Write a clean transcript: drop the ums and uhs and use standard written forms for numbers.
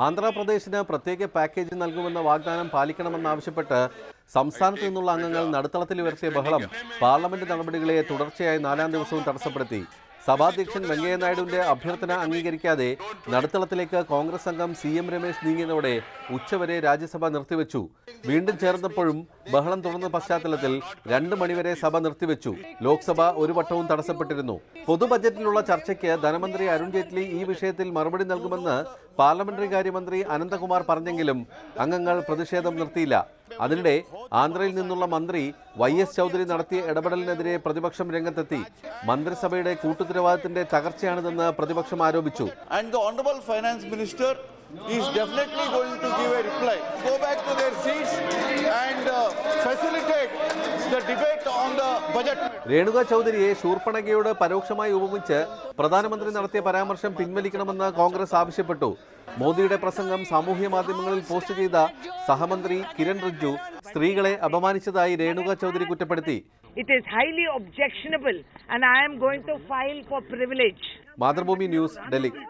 ആന്ധ്രാപ്രദേശിന് പ്രത്യേക പാക്കേജ് നൽകുമെന്ന വാഗ്ദാനം പാലിക്കണമെന്നാവശ്യപ്പെട്ട് സംസ്ഥാനത്ത് നിന്നുള്ള അംഗങ്ങൾ നടുത്തളത്തിൽ ഉയർത്തിയ ബഹളം പാർലമെന്റ് നടപടികളെ തുടർച്ചയായി 4ാം ദിവസവും തടസ്സപ്പെടുത്തി. സഭാധ്യക്ഷൻ വെങ്കയ്യ നായിഡുവിന്റെ അഭ്യർത്ഥന അംഗീകരിക്കാതെ നടുത്തളത്തിലേക്ക് കോൺഗ്രസ് അംഗം CM രമേശ് നീങ്ങിയതോടെ ഉച്ചവരെ രാജ്യസഭ നിർത്തിവെച്ചു. വീണ്ടും ചേർന്നപ്പോഴും ബഹളം തുടർന്ന പശ്ചാത്തലത്തിൽ 2 മണിവരെ സഭ നിർത്തിവെച്ചു. ലോക്സഭ ഒരു വട്ടവും തടസ്സപ്പെട്ടിരുന്നു. പൊതു ബജറ്റിലുള്ള ചർച്ചയ്ക്ക് ധനമന്ത്രി അരുൺ ജെയ്റ്റ്ലി ഈ വിഷയത്തിൽ മറുപടി നൽകുമെന്ന് പാർലമെന്ററി കാര്യമന്ത്രി അനന്തകുമാർ പറഞ്ഞെങ്കിലും അംഗങ്ങൾ പ്രതിഷേധം നിർത്തിയില്ല. അതിനിടെ ആന്ധ്രയിൽ നിന്നുള്ള മന്ത്രി YS ചൗധരി നടത്തിയ ഇടപെടലിനെതിരെ പ്രതിപക്ഷം രംഗത്തെത്തി. മന്ത്രിസഭയുടെ കൂട്ടുത്തരവാദിത്തത്തിന്റെ തകർച്ചയാണിതെന്ന് പ്രതിപക്ഷം ആരോപിച്ചു. And the honorable finance minister is definitely going to give a reply. Go back to their seats and facilitate the debate on the budget. Renuka ചൗധരിയെ ശൂർപ്പണഖയോട് പരോക്ഷമായി ഉപമിച്ച് പ്രധാനമന്ത്രി നടത്തിയ പരാമർശം പിൻവലിക്കണമെന്ന് കോൺഗ്രസ് ആവശ്യപ്പെട്ടു. മോദിയുടെ പ്രസംഗം സാമൂഹ്യ മാധ്യമങ്ങളിൽ പോസ്റ്റ് ചെയ്ത സഹമന്ത്രി കിരൺ റിജ്ജു സ്ത്രീകളെ അപമാനിച്ചതായി രേണുക ചൗധരി കുറ്റപ്പെടുത്തി. It is highly objectionable and I am going to file for privilege. Mathrubhumi news, Delhi.